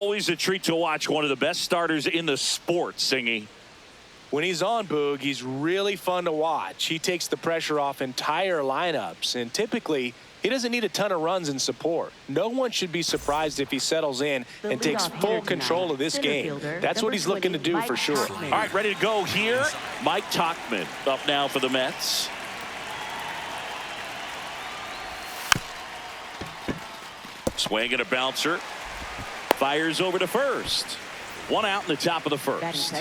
Always a treat to watch one of the best starters in the sport, Singy. When he's on, Boog, he's really fun to watch. He takes the pressure off entire lineups, and typically he doesn't need a ton of runs and support. No one should be surprised if he settles in and takes full control of this game. That's what he's looking to do for sure. All right, ready to go here. Mike Tauchman up now for the Mets. Swing and a bouncer. Fires over to first. One out in the top of the first.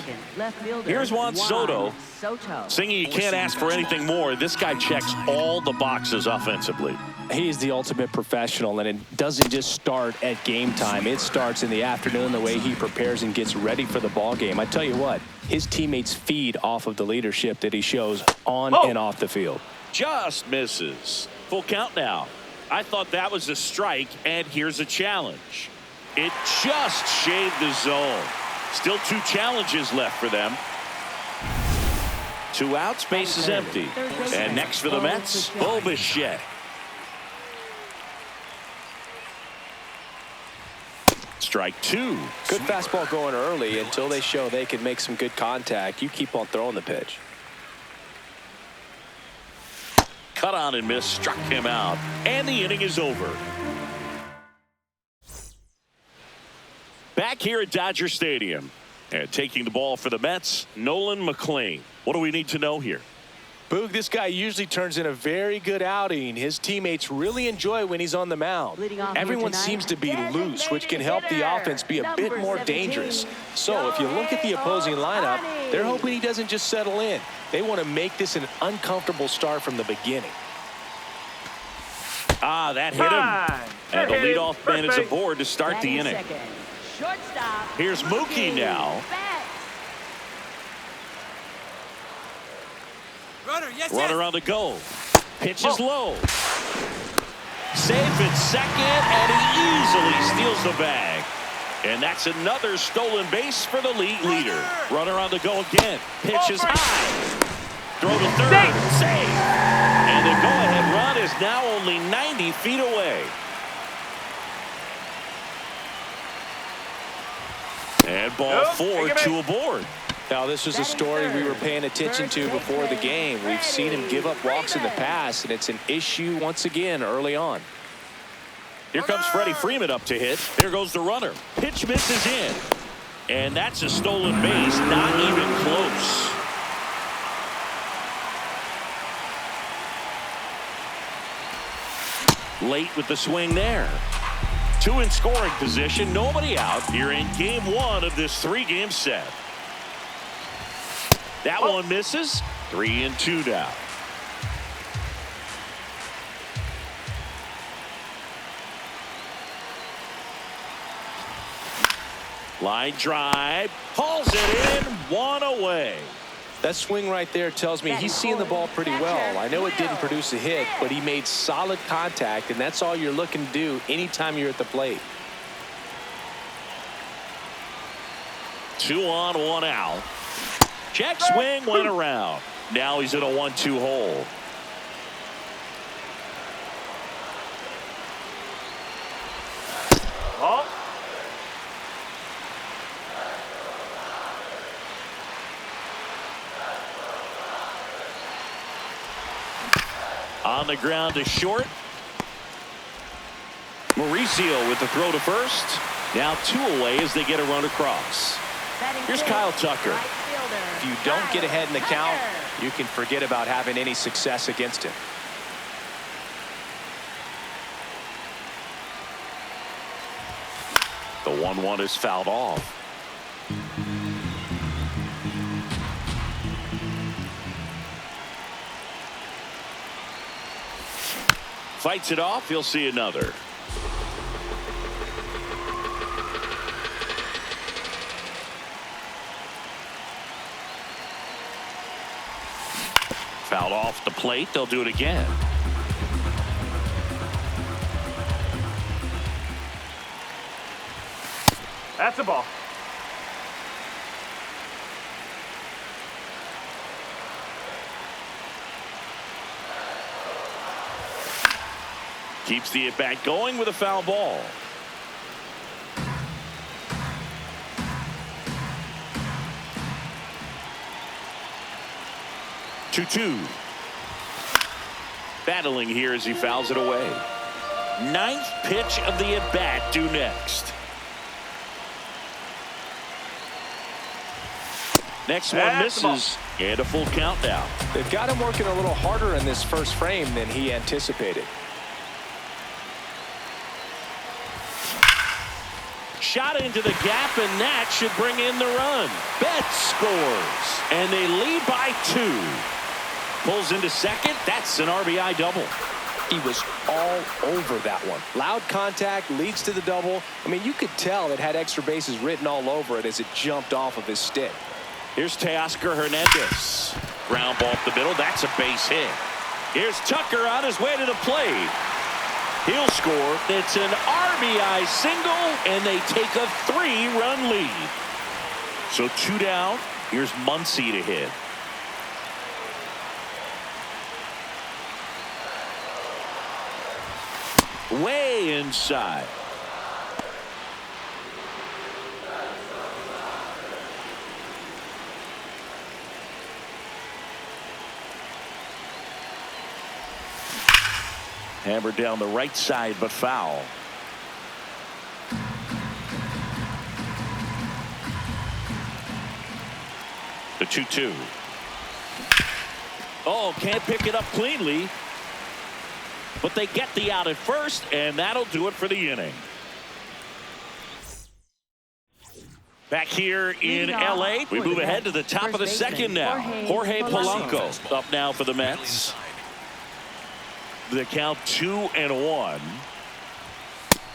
Here's Juan Soto. Singy, you can't ask for anything more. This guy checks all the boxes offensively. He is the ultimate professional, and it doesn't just start at game time. It starts in the afternoon, the way he prepares and gets ready for the ball game. I tell you what, his teammates feed off of the leadership that he shows on and off the field. Just misses. Full count now. I thought that was a strike, and here's a challenge. It just shaved the zone. Still 2 challenges left for them. 2 outs, base is empty. And next for the Mets, Bo Bichette. Strike 2. Good fastball going early until they show they can make some good contact. You keep on throwing the pitch. Cut on and miss, struck him out, and the inning is over. Back here at Dodger Stadium, and taking the ball for the Mets, Nolan McLean. What do we need to know here? Boog, this guy usually turns in a very good outing. His teammates really enjoy when he's on the mound. Everyone seems to be loose, which can help the offense be a bit more dangerous. So if you look at the opposing lineup, they're hoping he doesn't just settle in. They want to make this an uncomfortable start from the beginning. Ah, that hit him. And the leadoff man is aboard to start the inning. Here's Mookie now. Runner on the go. Pitch is low. Safe at second, and he easily steals the bag. And that's another stolen base for the league leader. Runner on the go again. Pitch is high. Throw to third. Safe. And the go-ahead run is now only 90 feet away. And ball 4, 2 aboard. Now, this was a story we were paying attention to before the game. We've seen him give up walks in the past, and it's an issue once again early on. Here comes Freddie Freeman up to hit. There goes the runner. Pitch misses in. And that's a stolen base, not even close. Late with the swing there. 2 in scoring position, nobody out here in game 1 of this 3-game set. That one misses. 3-2 now. Line drive, hauls it in, 1 away. That swing right there tells me he's seeing the ball pretty well. I know it didn't produce a hit, but he made solid contact, and that's all you're looking to do anytime you're at the plate. 2 on, 1 out. Check swing went around. Now he's in a 1-2 hole. On the ground to short. Mauricio with the throw to first. Now 2 away as they get a run across. Here's Kyle Tucker. If you don't get ahead in the count, you can forget about having any success against him. The 1-1 is fouled off. Fights it off. He'll see another. Fouled off the plate. They'll do it again. That's a ball. Keeps the at-bat going with a foul ball. 2-2. Battling here as he fouls it away. Ninth pitch of the at-bat due next. Next one misses, and a full count now. They've got him working a little harder in this first frame than he anticipated. Shot into the gap, and that should bring in the run. METS scores, and they lead by 2. Pulls into second. That's an RBI double. He was all over that one. Loud contact leads to the double. I mean, you could tell it had extra bases written all over it as it jumped off of his stick. Here's Teoscar Hernandez. Ground ball up the middle. That's a base hit. Here's Tucker on his way to the plate. He'll score. It's an RBI single, and they take a 3-run lead. So 2 down. Here's Muncy to hit. Way inside. Hammered down the right side, but foul. The 2-2. Oh, can't pick it up cleanly. But they get the out at first, and that'll do it for the inning. Back here in L.A., we move ahead to the top of the second now. Jorge Polanco up now for the Mets. The count 2-1.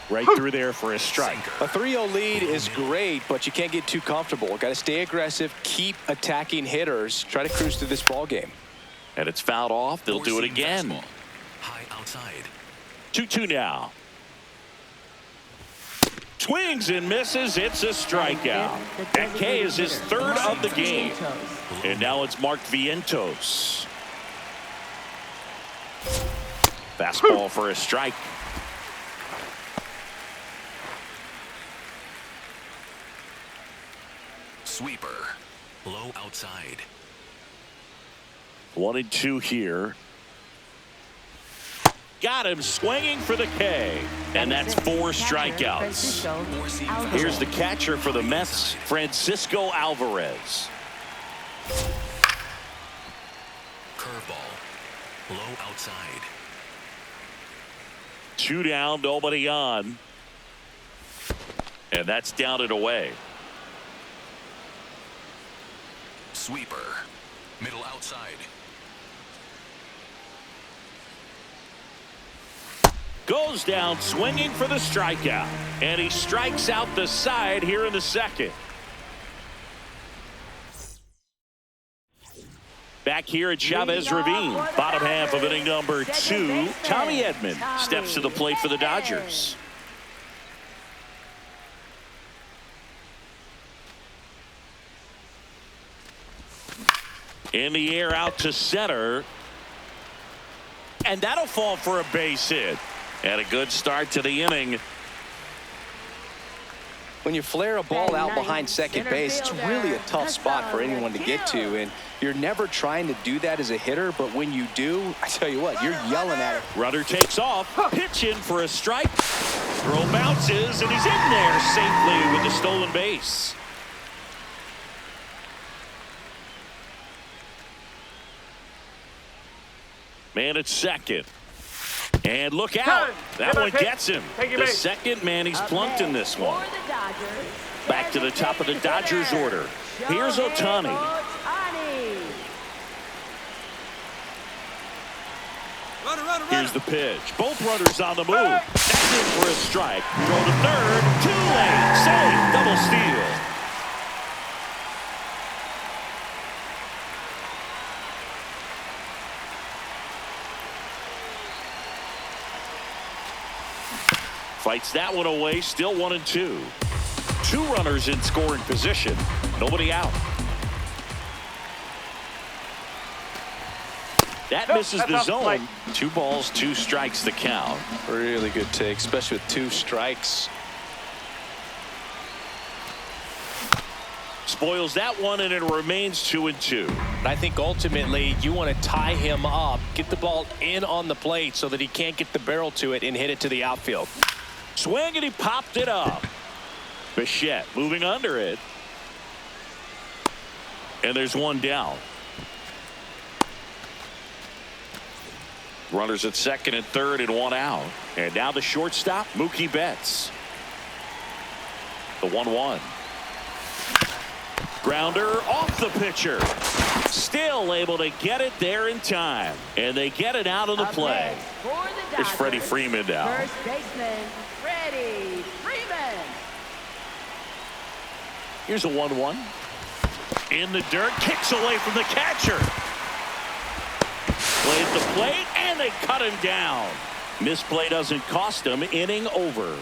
Right through there for a strike. A 3-0 lead is great, but you can't get too comfortable. Got to stay aggressive, keep attacking hitters, try to cruise through this ball game. And it's fouled off. They'll do it again. High outside. 2-2 now. Swings and misses. It's a strikeout. That K is his 3rd of the game. And now it's Mark Vientos. Fastball for a strike. Sweeper. Low outside. 1-2 here. Got him swinging for the K. And that's 4 strikeouts. Here's the catcher for the Mets, Francisco Alvarez. Curveball. Low outside. 2 down, nobody on. And that's down and away. Sweeper. Middle outside. Goes down swinging for the strikeout. And he strikes out the side here in the second. Back here at Chavez Ravine, bottom half of inning number 2. Tommy Edman steps to the plate for the Dodgers. In the air out to center. And that'll fall for a base hit. And a good start to the inning. When you flare a ball out behind second base, it's really a tough spot for anyone to get to. And you're never trying to do that as a hitter, but when you do, I tell you what, you're yelling at it. Runner takes off, pitch in for a strike. Throw bounces, and he's in there safely with the stolen base. Man at second. And look out. That one gets him. The second man he's plunked in this one. Back to the top of the Dodgers order. Here's Ohtani. Here's the pitch. Both runners on the move. That's in for a strike. Throw to third. Too late. Safe. Double steal. Fights that one away. Still 1-2. 2 runners in scoring position. Nobody out. That misses the zone. 2 balls, 2 strikes the count. Really good take, especially with 2 strikes. spoils that one, and it remains 2-2. I think ultimately you want to tie him up, get the ball in on the plate so that he can't get the barrel to it and hit it to the outfield. Swing, and he popped it up. Bichette moving under it. And there's one down. Runners at second and third and one out. And now the shortstop, Mookie Betts. The 1-1. Grounder off the pitcher. Still able to get it there in time. And they get it out of the play. Here's Freddie Freeman now. First baseman, Freddie Freeman. Here's a 1-1. In the dirt, kicks away from the catcher. Plays the plate, and they cut him down. Misplay doesn't cost him. Inning over.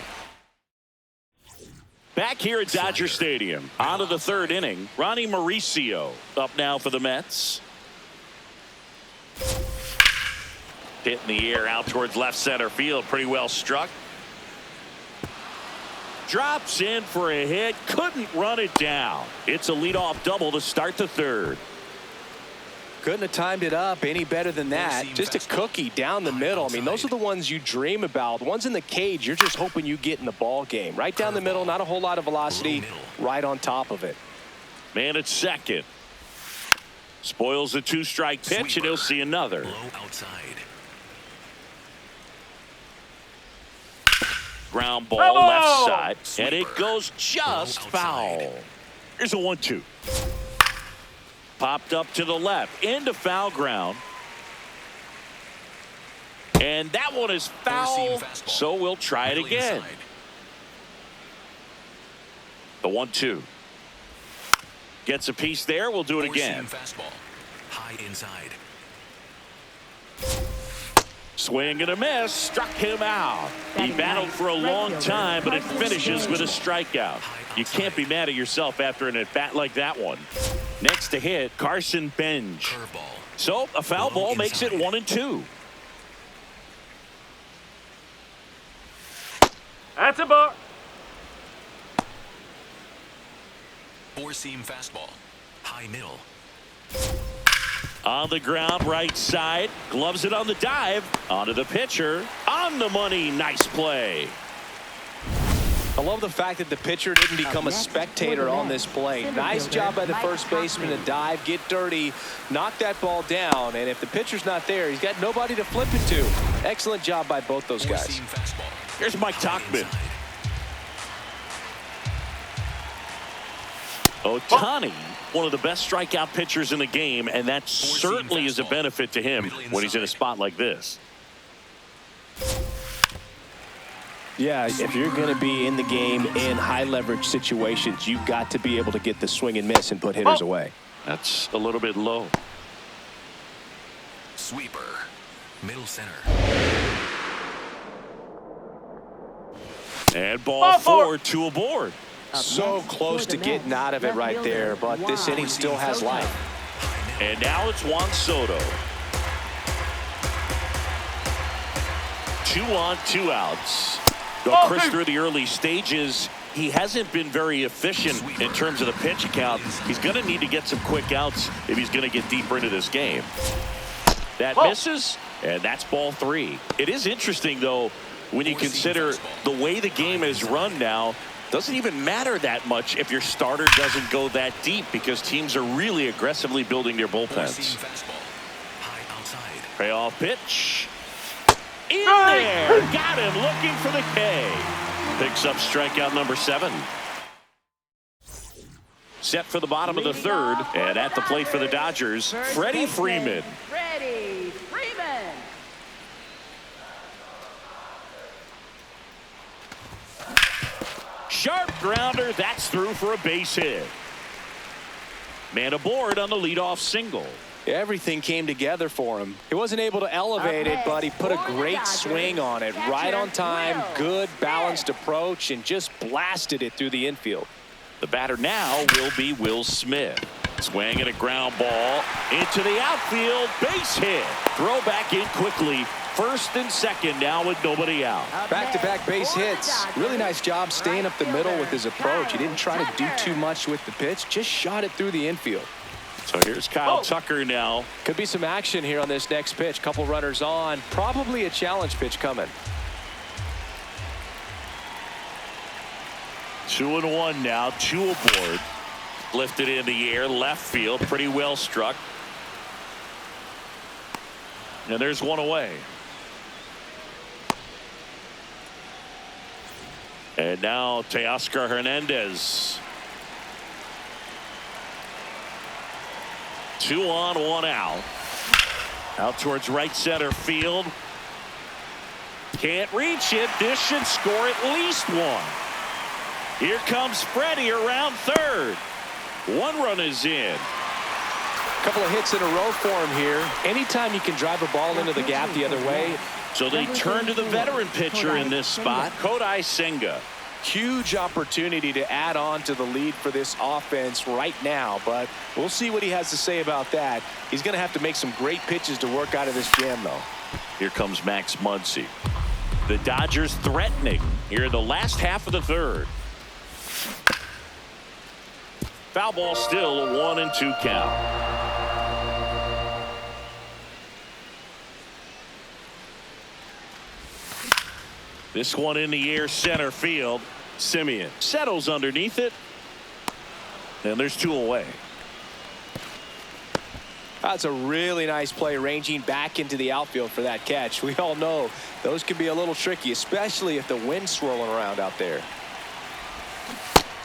Back here at Dodger Stadium, on to the third inning. Ronnie Mauricio up now for the Mets. Hit in the air out towards left center field. Pretty well struck. Drops in for a hit. Couldn't run it down. It's a leadoff double to start the third. Couldn't have timed it up any better than that. Just a cookie down the middle. I mean, those are the ones you dream about. The ones in the cage, you're just hoping you get in the ball game. Right down the middle, not a whole lot of velocity, right on top of it. Man at second. Spoils the two-strike pitch, and he'll see another. Low outside. Ground ball left side, and it goes just foul. Here's a 1-2. Popped up to the left, into foul ground. And that one is foul, so we'll try it again. The 1-2. Gets a piece there, we'll do it again. Fastball. High inside. Swing and a miss, struck him out. He battled for a long time, but it finishes with a strikeout. You can't be mad at yourself after an at-bat like that one. Next to hit, Carson Benj. So a foul ball makes it 1-2. That's a ball. Four-seam fastball. High middle. On the ground, right side. Gloves it on the dive. Onto the pitcher. On the money. Nice play. I love the fact that the pitcher didn't become a spectator on this play. Nice job by the first baseman to dive, get dirty, knock that ball down. And if the pitcher's not there, he's got nobody to flip it to. Excellent job by both those guys. Here's Mike Tauchman. Ohtani, one of the best strikeout pitchers in the game, and that certainly is a benefit to him when he's in a spot like this. Yeah, if you're going to be in the game in high leverage situations, you've got to be able to get the swing and miss and put hitters away. That's a little bit low. Sweeper. Middle center. And ball four, two aboard. So close to getting out of it right there, but this inning still has life. And now it's Juan Soto. 2 on, 2 outs. Well, Chris, through the early stages, he hasn't been very efficient in terms of the pitch count. He's going to need to get some quick outs if he's going to get deeper into this game. That misses, and that's ball 3. It is interesting, though, when you consider the way the game is run now. Doesn't even matter that much if your starter doesn't go that deep, because teams are really aggressively building their bullpens. Payoff pitch. In there. Got him looking for the K. Picks up strikeout number 7. Set for the bottom of the third. And at the plate for the Dodgers, Freddie Freeman. Freddie Freeman. Sharp grounder. That's through for a base hit. Man aboard on the leadoff single. Everything came together for him. He wasn't able to elevate it, but he put a great swing on it. Right on time, good balanced approach, and just blasted it through the infield. The batter now will be Will Smith. Swing and a ground ball into the outfield. Base hit. Throw back in quickly. First and second now with nobody out. Back-to-back base hits. Really nice job staying up the middle with his approach. He didn't try to do too much with the pitch, just shot it through the infield. So here's Kyle Tucker now. Could be some action here on this next pitch. Couple runners on. Probably a challenge pitch coming. 2-1 now. 2 aboard. Lifted in the air. Left field. Pretty well struck. And there's one away. And now Teoscar Hernandez. 2 on, 1 out. Out towards right center field. Can't reach it. This should score at least 1. Here comes Freddie around third. 1 run is in. Couple of hits in a row for him here. Anytime you can drive a ball into the gap the other way. So they turn to the veteran pitcher in this spot, Kodai Senga. Huge opportunity to add on to the lead for this offense right now, but we'll see what he has to say about that. He's going to have to make some great pitches to work out of this jam, though. Here comes Max Muncy. The Dodgers threatening here in the last half of the third. Foul ball still, a 1-2 count. This one in the air, center field. Simeon settles underneath it. And there's 2 away. That's a really nice play, ranging back into the outfield for that catch. We all know those can be a little tricky, especially if the wind's swirling around out there.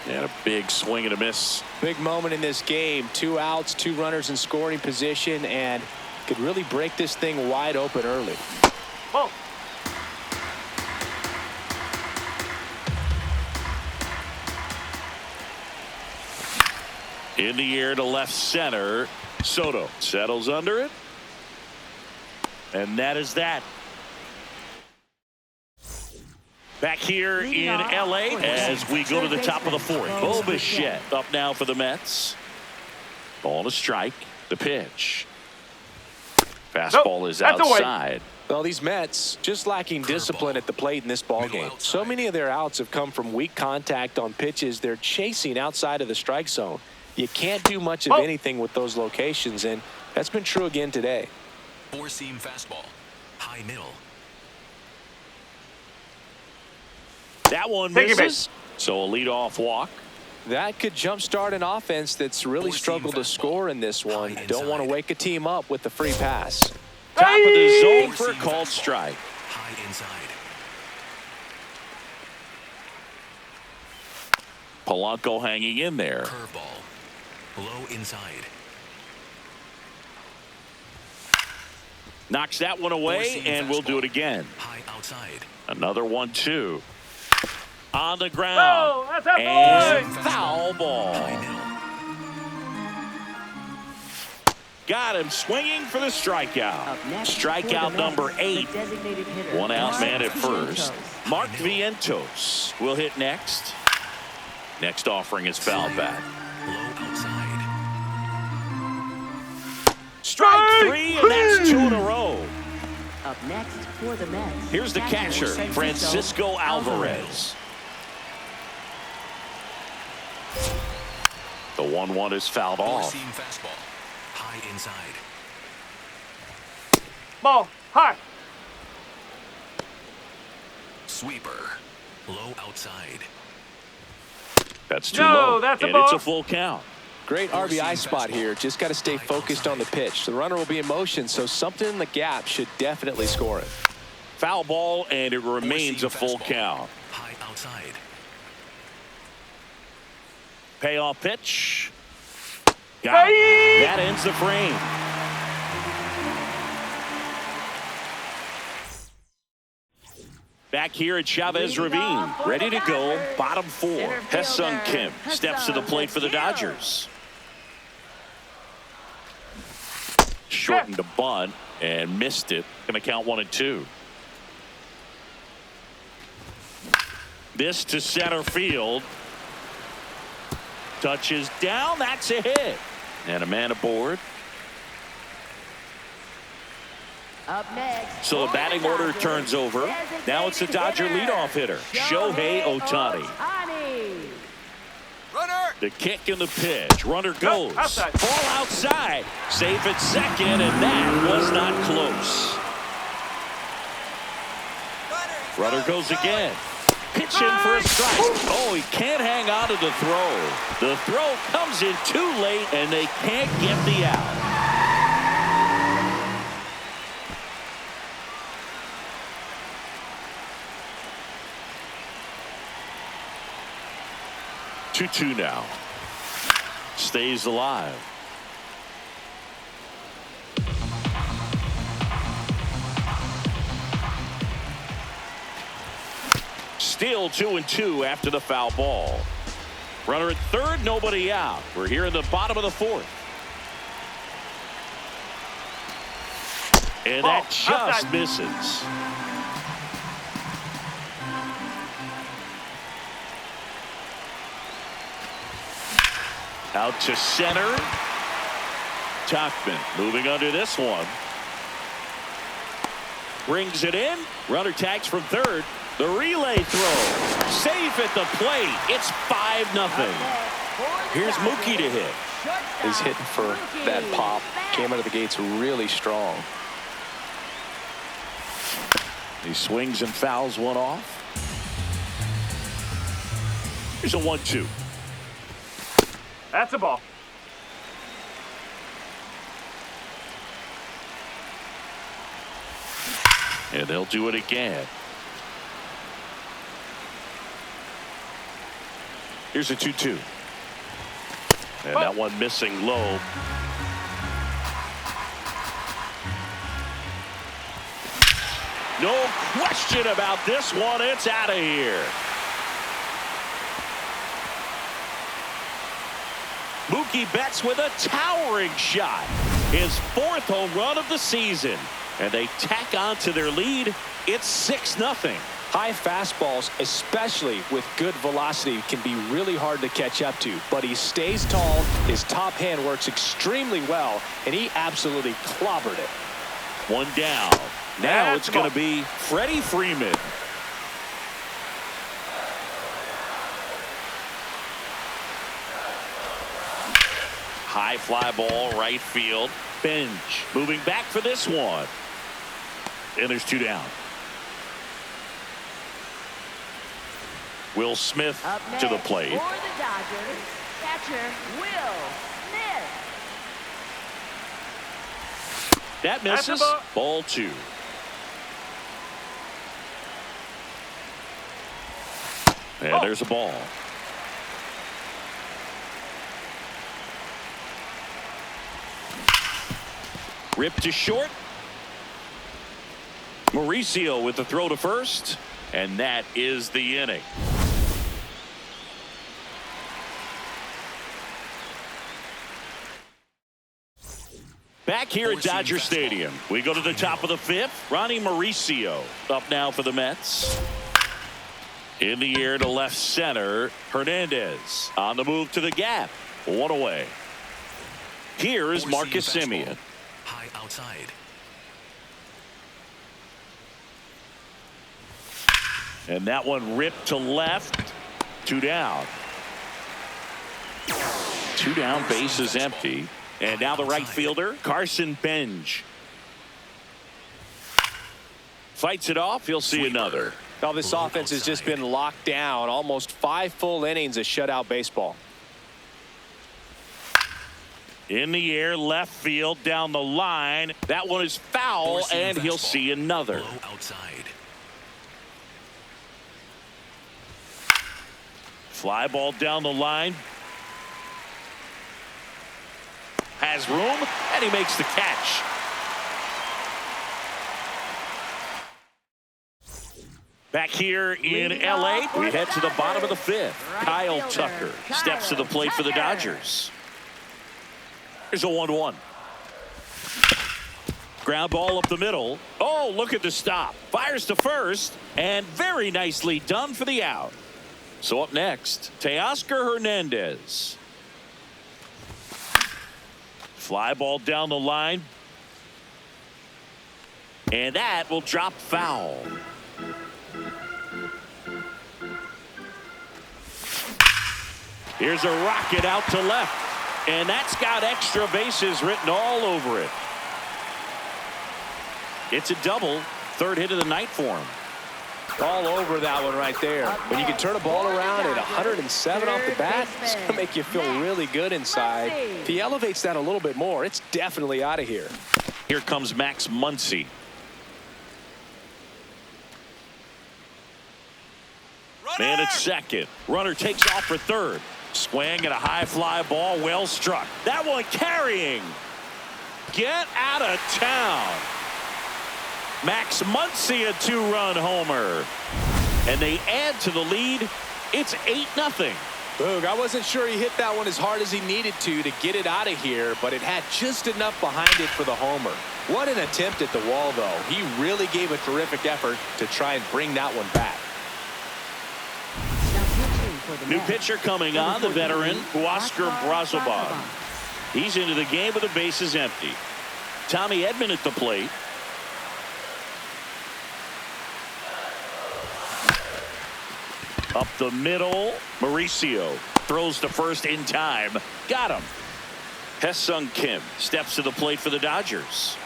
And a big swing and a miss. Big moment in this game. 2 outs, 2 runners in scoring position, and could really break this thing wide open early. Ball. In the air to left center. Soto settles under it. And that is that. Back here in L.A. as we go to the top of the 4th. Bo Bichette up now for the Mets. Ball to strike. The pitch. Fastball is outside. Well, these Mets just lacking discipline at the plate in this ball game. So many of their outs have come from weak contact on pitches they're chasing outside of the strike zone. You can't do much of anything with those locations, and that's been true again today. 4-seam fastball. High middle. That one misses. So a leadoff walk. That could jumpstart an offense that's really struggled to score in this one. Don't want to wake a team up with the free pass. Top of the zone for a called strike. High inside. Polanco hanging in there. Curveball. Low inside. Knocks that one away, and we'll do it again. High outside. Another 1-2. On the ground. That's a and boy. foul ball. High middle. Got him swinging for the strikeout. Strikeout number 8. 1 out man at first. Mark Vientos will hit next. Next offering is foul back. Low outside. Strike 3, and that's 2 in a row. Up next for the Mets. Here's the catcher, Francisco Alvarez. The 1-1 is fouled off. 4-seam fastball. High inside. Ball. High. Sweeper. Low outside. That's too No, low, that's a and ball. it's a full count. Great RBI spot here. Just got to stay focused on the pitch. The runner will be in motion, so something in the gap should definitely score it. Foul ball, and it remains a 4-seam full fastball. count. High outside. Payoff pitch. Got it. That ends the frame. Back here at Chavez Ravine, ready to go, bottom 4. Hesung Kim steps to the plate for the Dodgers. Shortened the bunt and missed it. Going to count 1-2. This to center field. Touches down. That's a hit. And a man aboard. Up next. So the batting order turns over. Now it's the Dodger leadoff hitter, Shohei Ohtani. Runner. The kick and the pitch. Runner goes. Outside. Ball outside. Safe at second, and that was not close. Runner goes again. Pitch in for a strike. Oh, he can't hang on to the throw. The throw comes in too late, and they can't get the out. Two now. Stays alive. Still 2-2 after the foul ball. Runner at third, nobody out. We're here in the bottom of the fourth. And that just outside. misses. Out to center. Tauchman moving under this one. Brings it in. Runner tags from third. The relay throw. Safe at the plate. It's 5-0. Here's Mookie to hit. He's hitting for that pop. Came out of the gates really strong. He swings and fouls one off. Here's a 1-2. That's a ball. And they'll do it again. Here's a 2-2. And that one missing low. No question about this one. It's out of here. Mookie Betts with a towering shot. His 4th home run of the season. And they tack on to their lead. It's 6-0. High fastballs, especially with good velocity, can be really hard to catch up to. But he stays tall. His top hand works extremely well. And he absolutely clobbered it. One down. Now it's going to be Freddie Freeman. High fly ball, right field. Bench moving back for this one. And there's 2 down. Will Smith Up next to the plate. for the Dodgers, catcher Will Smith. That misses. Ball 2. And there's a ball. Ripped to short. Mauricio with the throw to first. And that is the inning. Back here at Dodger Stadium, we go to the top of the 5th. Ronnie Mauricio up now for the Mets. In the air to left center. Hernandez on the move to the gap. 1 away. Here is Marcus Semien. High outside. And that one ripped to left. 2 down. 2 down, base is empty. And now the right fielder, Carson Benj. Fights it off. He'll see another. Now this offense has just been locked down. Almost 5 full innings of shutout baseball. In the air, left field, down the line. That one is foul, and he'll see another. Low outside. Fly ball down the line. Has room, and he makes the catch. Back here in L.A., we head to the bottom of the 5th. Kyle Tucker steps to the plate for the Dodgers. Here's a 1-1. Ground ball up the middle. Oh, look at the stop. Fires to first, and very nicely done for the out. So up next, Teoscar Hernandez. Fly ball down the line. And that will drop foul. Here's a rocket out to left. And that's got extra bases written all over it. It's a double. Third hit of the night for him. All over that one right there. When you can turn a ball around at 107 off the bat, it's going to make you feel really good inside. If he elevates that a little bit more, it's definitely out of here. Here comes Max Muncy. Man at second. Runner takes off for third. Swing and a high fly ball, well struck. That one carrying. Get out of town. Max Muncy, a two-run homer. And they add to the lead. It's 8-0. Boog, I wasn't sure he hit that one as hard as he needed to get it out of here, but it had just enough behind it for the homer. What an attempt at the wall, though. He really gave a terrific effort to try and bring that one back. New pitcher coming on, the veteran, Huascar Brazoban. He's into the game with the bases empty. Tommy Edman at the plate. Up the middle, Mauricio throws to first in time. Got him. Hesung Kim steps to the plate for the Dodgers.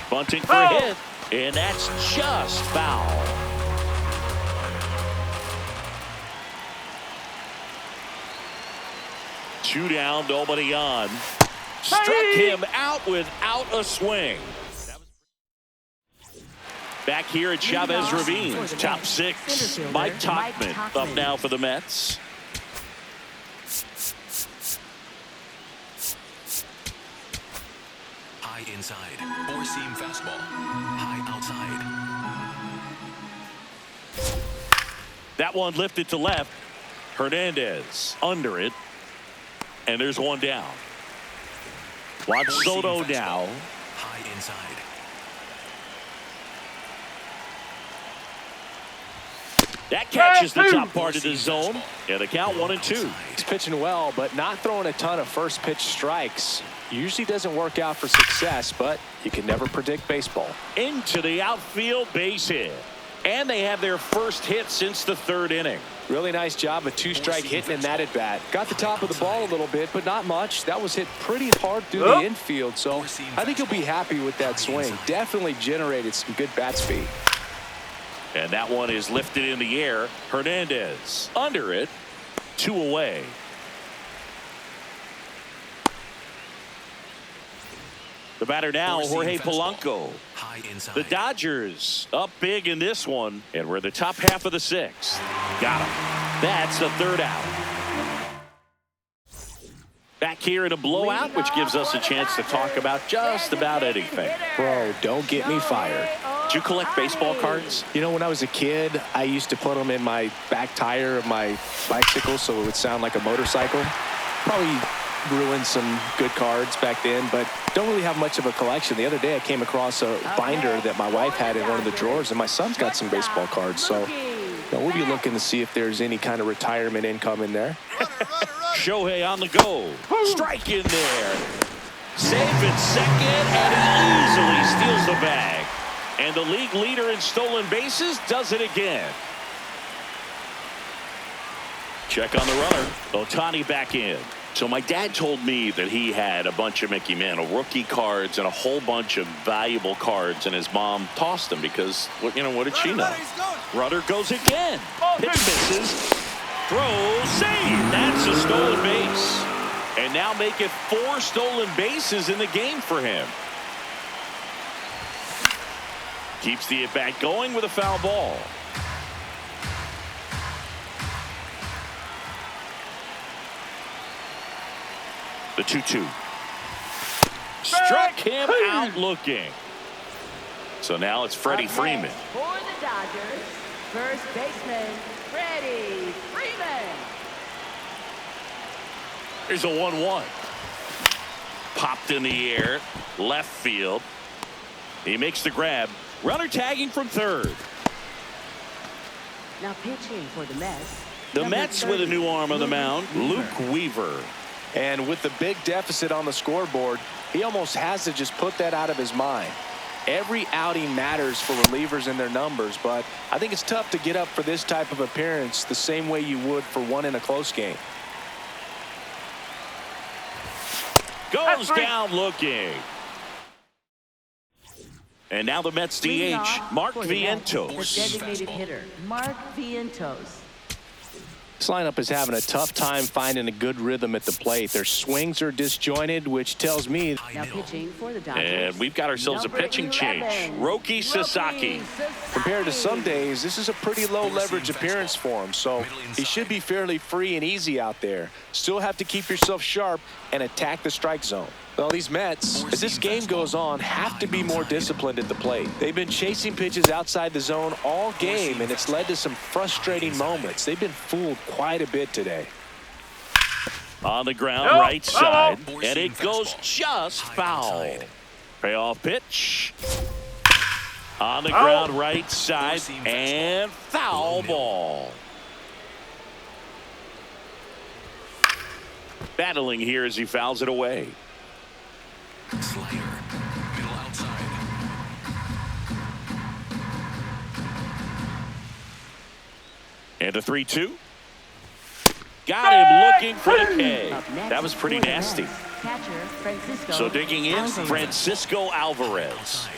Bunting for a hit, and that's just foul. Two down, nobody on. Struck him out without a swing. Back here at Chavez Ravine, top six. Mike Tauchman up now for the Mets. High inside. Four-seam fastball. High outside. That one lifted to left. Hernandez under it. And there's one down. Watch Soto now. High inside. That catches the top part of the zone. Yeah, the count 1-2. He's pitching well, but not throwing a ton of first pitch strikes. Usually doesn't work out for success, but you can never predict baseball. Into the outfield, base hit. And they have their first hit since the third inning. Really nice job of two-strike hitting in that at-bat. Got the top of the ball a little bit, but not much. That was hit pretty hard through the infield, so I think he'll be happy with that swing. Definitely generated some good bat speed. And that one is lifted in the air. Hernandez under it. 2 away. The batter now, Jorge Polanco. High inside. The Dodgers up big in this one, and we're the top half of the sixth. Got him. That's the third out. Back here in a blowout, which gives us a chance to talk about just about anything. Bro, don't get me fired. Did you collect baseball cards? You know, when I was a kid, I used to put them in my back tire of my bicycle so it would sound like a motorcycle. Probably ruined some good cards back then, but don't really have much of a collection. The other day I came across a binder that my wife had in one of the drawers, and my son's got some baseball cards, so we'll be looking to see if there's any kind of retirement income in there. Shohei on the go. Strike in there. Safe at second, and he easily steals the bag. And the league leader in stolen bases does it again. Check on the runner. Ohtani back in. So my dad told me that he had a bunch of Mickey Mantle rookie cards and a whole bunch of valuable cards, and his mom tossed them because, what did she know? Runner goes again. Pitch misses. Throw, save. That's a stolen base. And now make it 4 stolen bases in the game for him. Keeps the at-bat going with a foul ball. The 2-2. Struck him out looking. So now it's Freddie Freeman. For the Dodgers, first baseman, Freddie Freeman. Here's a 1-1. Popped in the air. Left field. He makes the grab. Runner tagging from third. Now pitching for the Mets. The Mets with a new arm on the mound. Luke Weaver. And with the big deficit on the scoreboard, he almost has to just put that out of his mind. Every outing matters for relievers and their numbers, but I think it's tough to get up for this type of appearance the same way you would for one in a close game. Goes down looking. And now the Mets DH, Mark Vientos. The designated hitter, Mark Vientos. This lineup is having a tough time finding a good rhythm at the plate. Their swings are disjointed, which tells me. Now pitching for the Dodgers. And we've got ourselves a pitching change. Roki Sasaki. Compared to some days, this is a pretty low leverage appearance for him, so he should be fairly free and easy out there. Still have to keep yourself sharp and attack the strike zone. Well, these Mets, as this game goes on, have to be more disciplined at the plate. They've been chasing pitches outside the zone all game, and it's led to some frustrating moments. They've been fooled quite a bit today. On the ground, right side, and it goes just foul. Payoff pitch. On the ground, right side, and foul ball. Battling here as he fouls it away. Slider, middle outside. And a 3-2. Got him looking for the K. That was pretty nasty. Catcher, Francisco. So digging in, Alvarez. Francisco Alvarez. Outside.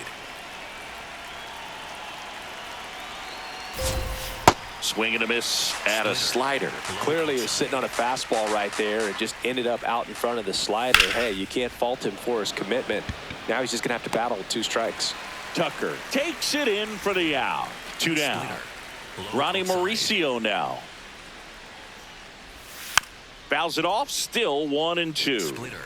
Swing and a miss at a slider. Clearly is sitting on a fastball right there and just ended up out in front of the slider. Hey, you can't fault him for his commitment. Now he's just going to have to battle with 2 strikes. Tucker takes it in for the out. 2 down. Ronnie Mauricio now. Fouls it off, still 1-2. Splitter.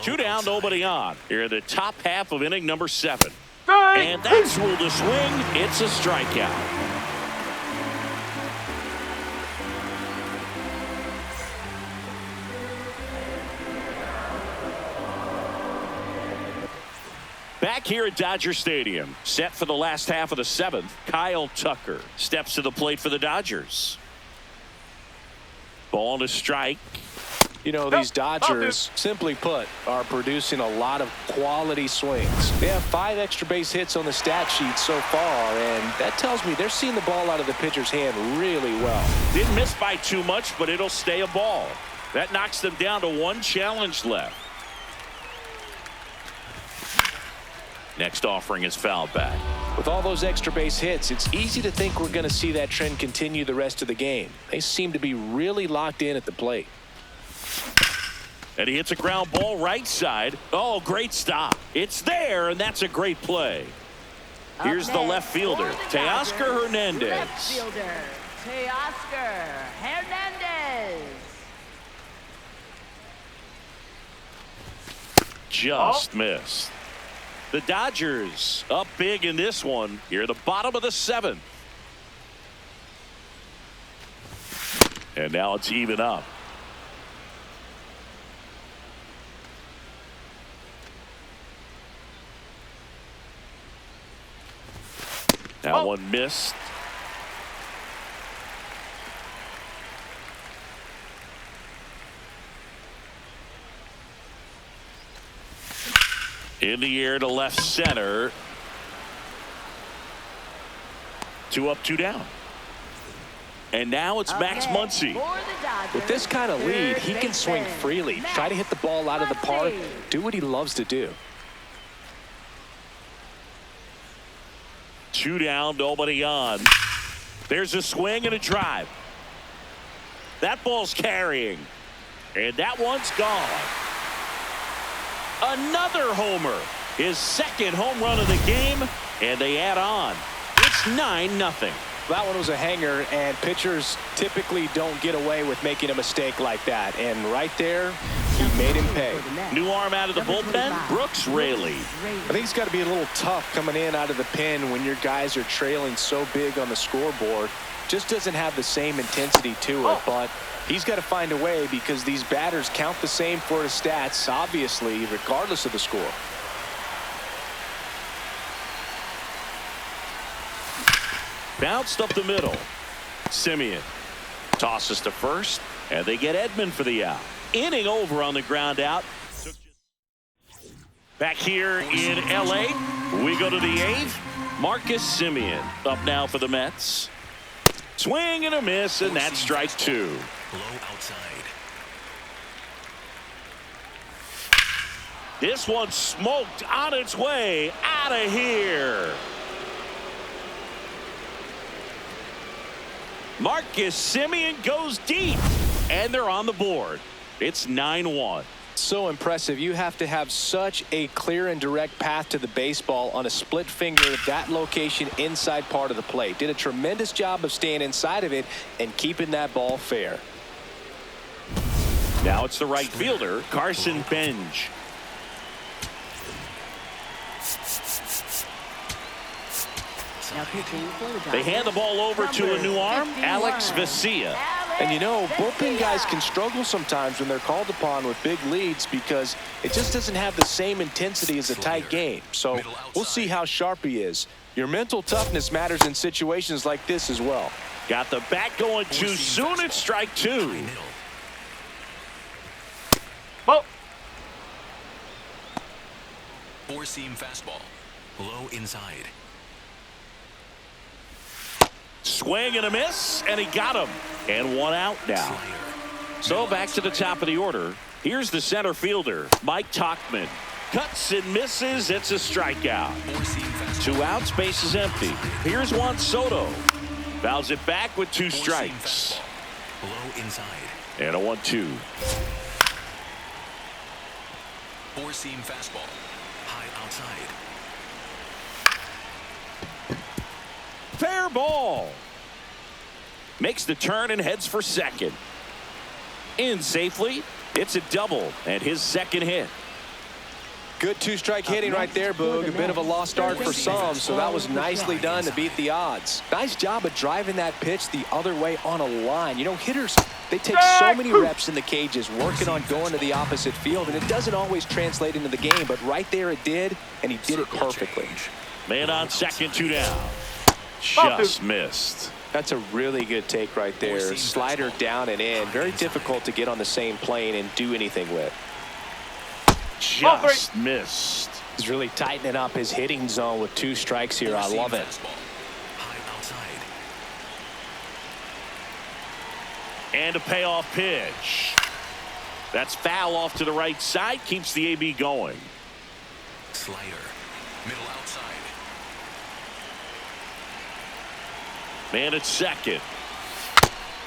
2 down, nobody on. Here in the top half of inning number 7. And that's ruled a swing. It's a strikeout. Back here at Dodger Stadium, set for the last half of the 7th, Kyle Tucker steps to the plate for the Dodgers. Ball to strike. You know, these Dodgers, simply put, are producing a lot of quality swings. They have 5 extra base hits on the stat sheet so far, and that tells me they're seeing the ball out of the pitcher's hand really well. Didn't miss by too much, but it'll stay a ball. That knocks them down to 1 challenge left. Next offering is fouled back. With all those extra base hits, it's easy to think we're going to see that trend continue the rest of the game. They seem to be really locked in at the plate. And he hits a ground ball right side. Oh, great stop. It's there, and that's a great play. Here's the left fielder, Teoscar Hernandez. Left fielder, Teoscar Hernandez. Just missed. The Dodgers up big in this one here at the bottom of the 7th. And now it's even up. Now one missed. In the air to left center. 2 up, 2 down. And now it's Max Muncy. With this kind of lead, he can swing freely, try to hit the ball out of the park, do what he loves to do. 2 down, nobody on. There's a swing and a drive. That ball's carrying. And that one's gone. Another homer. His 2nd home run of the game. And they add on. It's 9-0. That one was a hanger, and pitchers typically don't get away with making a mistake like that. And right there, he made him pay. New arm out of the bullpen, Brooks Raley. I think it's got to be a little tough coming in out of the pen when your guys are trailing so big on the scoreboard. Just doesn't have the same intensity to it, but he's got to find a way because these batters count the same for his stats, obviously, regardless of the score. Bounced up the middle. Simeon tosses to first, and they get Edman for the out. inning over on the ground out. Back here in L.A., we go to the 8th. Marcus Semien up now for the Mets. Swing and a miss, and that's strike 2. Low outside. This one smoked on its way out of here. Marcus Semien goes deep, and they're on the board. It's 9-1. So impressive. You have to have such a clear and direct path to the baseball on a split finger, that location inside part of the plate. Did a tremendous job of staying inside of it and keeping that ball fair. Now it's the right fielder, Carson Benj. Now pitching for the They hand the ball over to a new arm, Alex Vesia. And you know, bullpen guys can struggle sometimes when they're called upon with big leads because it just doesn't have the same intensity as a tight game. So we'll see how sharp he is. Your mental toughness matters in situations like this as well. Got the bat going too soon. It's strike 2. Ball. Four-seam fastball. Low inside. Swing and a miss, and he got him. And one out now. So back to the top of the order. Here's the center fielder, Mike Tauchman. Cuts and misses. It's a strikeout. 2 outs, base is empty. Here's Juan Soto. Fouls it back with 2 strikes. Low inside. And a 1-2. Four-seam fastball. High outside. Fair ball. Makes the turn and heads for second. In safely. It's a double and his second hit. Good 2-strike hitting right there, Boog. A bit of a lost start for some, so that was nicely done to beat the odds. Nice job of driving that pitch the other way on a line. You know, hitters, they take so many reps in the cages working on going to the opposite field, and it doesn't always translate into the game, but right there it did, and he did it perfectly. Man on second, 2 down. Just missed. That's a really good take right there. Slider down and in. Very difficult to get on the same plane and do anything with. Just missed. He's really tightening up his hitting zone with 2 strikes here. I love it. High outside. And a payoff pitch. That's foul off to the right side. Keeps the AB going. Slider. Middle outside. Man at second.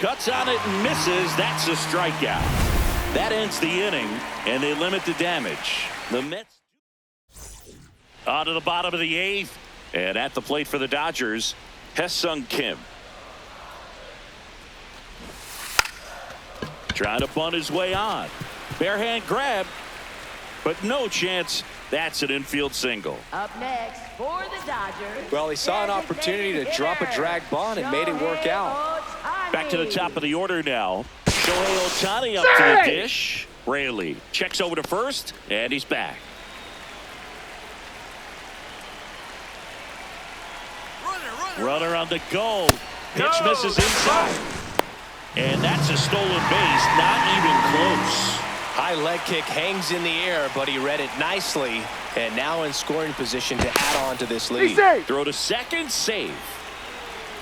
Cuts on it and misses. That's a strikeout. That ends the inning, and they limit the damage. The Mets on to the bottom of the 8th, and at the plate for the Dodgers, Hesung Kim. Trying to bunt his way on. Bare hand grab, but no chance. That's an infield single. Up next for the Dodgers. Well, he saw an opportunity to drop a drag bunt and made it work out. Back to the top of the order now. Shohei Ohtani up to the dish. Raley checks over to first, and he's back. Runner on the go. Pitch misses inside. And that's a stolen base, not even close. High leg kick hangs in the air, but he read it nicely, and now in scoring position to add on to this lead. Throw to second, save.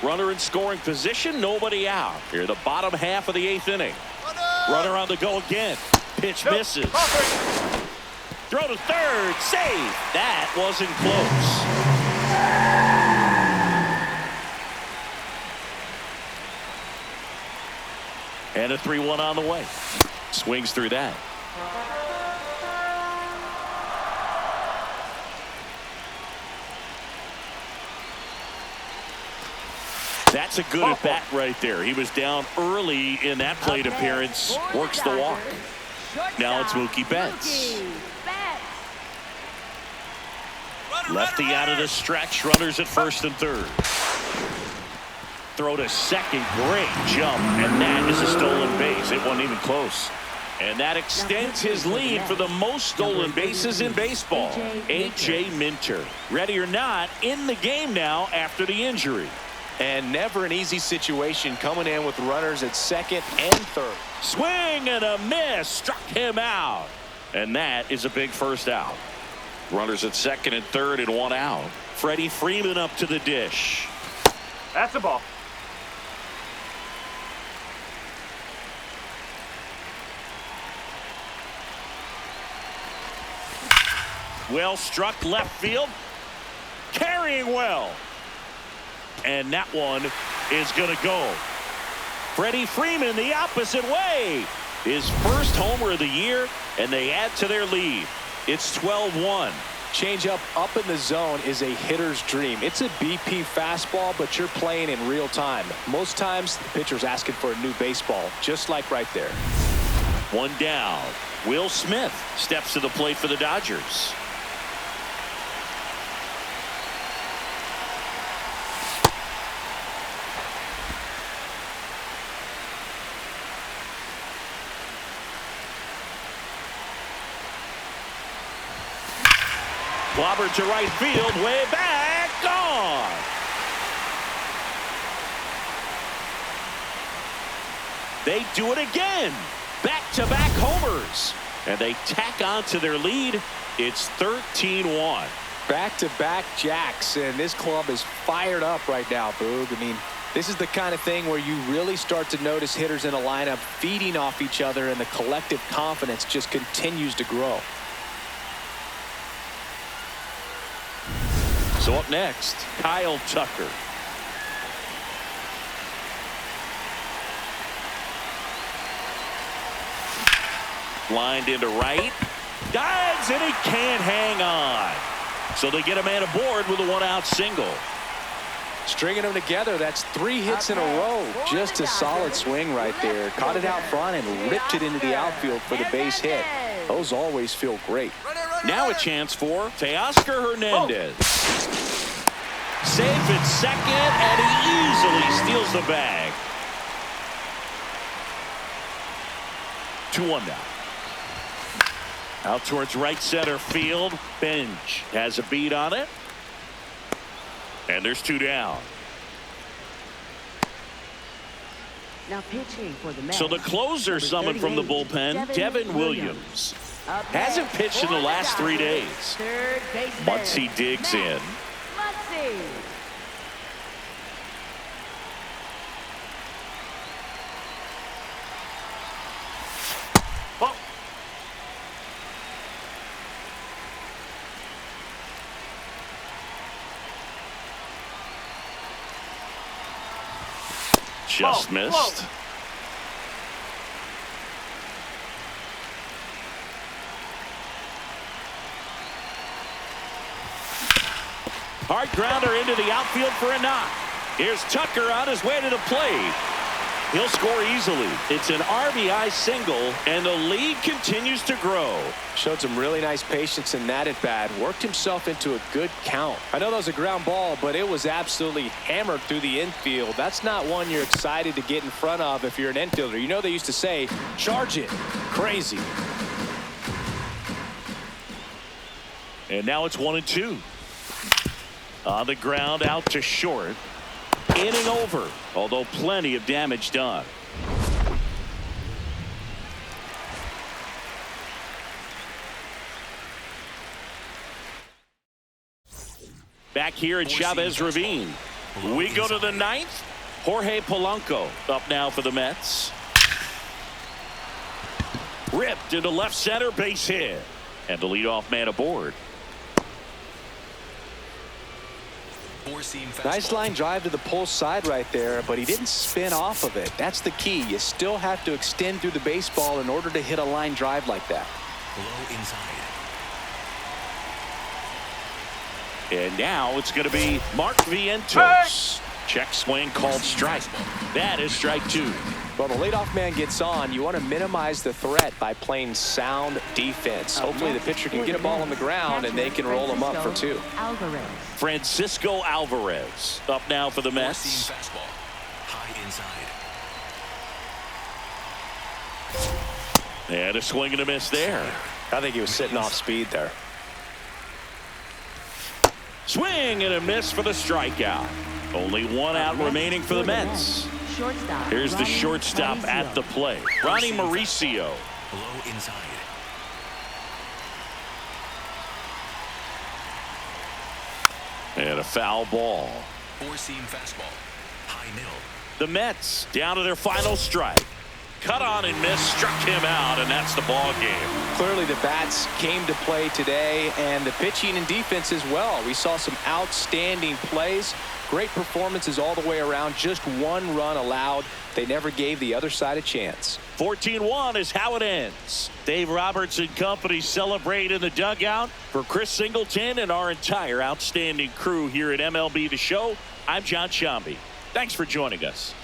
Runner in scoring position, nobody out. Here, the bottom half of the 8th inning. Runner on the go again. Pitch misses. Throw to third, save. That wasn't close. And a 3-1 on the way. Swings through that. That's a good at bat right there. He was down early in that plate appearance. Works the walk. Now it's Mookie Betts. Lefty out of the stretch. Runners at first and third. Throw to second. Great jump. And that is a stolen base. It wasn't even close. And that extends his lead for the most stolen bases in baseball. A.J. Minter. Ready or not, in the game now after the injury. And never an easy situation coming in with runners at second and third. Swing and a miss. Struck him out. And that is a big first out. Runners at second and third and one out. Freddie Freeman up to the dish. That's a ball. Well struck left field. Carrying well. And that one is going to go. Freddie Freeman the opposite way. His first homer of the year, and they add to their lead. It's 12-1. Changeup up in the zone is a hitter's dream. It's a BP fastball, but you're playing in real time. Most times, the pitcher's asking for a new baseball, just like right there. One down. Will Smith steps to the plate for the Dodgers. Clobbered to right field, way back, gone. They do it again. Back-to-back homers. And they tack on to their lead. It's 13-1. Back-to-back jacks, and this club is fired up right now, Boog. I mean, this is the kind of thing where you really start to notice hitters in a lineup feeding off each other, and the collective confidence just continues to grow. So up next, Kyle Tucker. Lined into right. Dives, and he can't hang on. So they get a man aboard with a one-out single. Stringing them together, that's 3 hits in a row. Just a solid swing right there. Caught it out front and ripped it into the outfield for the base hit. Those always feel great. Now a chance for Teoscar Hernandez. Safe at second, and he easily steals the bag. 2-1 now. Out towards right center field. Bench has a beat on it. And there's 2 down. Now pitching for the Mets. So the closer summoned from the bullpen, Devin Williams. Hasn't pitched in the last 3 days. Muncy digs in. Muncy. Ball. Just missed. Hard grounder into the outfield for a knock. Here's Tucker on his way to the plate. He'll score easily. It's an RBI single, and the lead continues to grow. Showed some really nice patience in that at bat. Worked himself into a good count. I know that was a ground ball, but it was absolutely hammered through the infield. That's not one you're excited to get in front of if you're an infielder. You know they used to say, charge it. Crazy. And now it's 1-2. On the ground, out to short. Inning over, although plenty of damage done. Back here at Chavez Ravine. We go to the 9th. Jorge Polanco up now for the Mets. Ripped into left center, base hit. And the leadoff man aboard. Nice line drive to the pull side right there, but he didn't spin off of it. That's the key. You still have to extend through the baseball in order to hit a line drive like that. Low inside. And now it's going to be Mark Vientos. Check swing called strike. That is strike 2. Well, the leadoff man gets on. You want to minimize the threat by playing sound defense. Hopefully the pitcher can get a ball on the ground and they can roll him up for 2. Francisco Alvarez up now for the Mets. Fastball. High inside. And a swing and a miss there. I think he was sitting off speed there. Swing and a miss for the strikeout. Only one out remaining for the Mets. Shortstop. Here's the shortstop at the plate. Ronnie Mauricio. Low inside. And a foul ball. Four-seam fastball. High middle. The Mets down to their final strike. Cut on and miss, struck him out, and that's the ball game. Clearly the bats came to play today, and the pitching and defense as well. We saw some outstanding plays, great performances all the way around. Just one run allowed. They never gave the other side a chance. 14-1 is how it ends. Dave Roberts and company celebrate in the dugout. For Chris Singleton and our entire outstanding crew here at MLB The Show, I'm John Shambi. Thanks for joining us.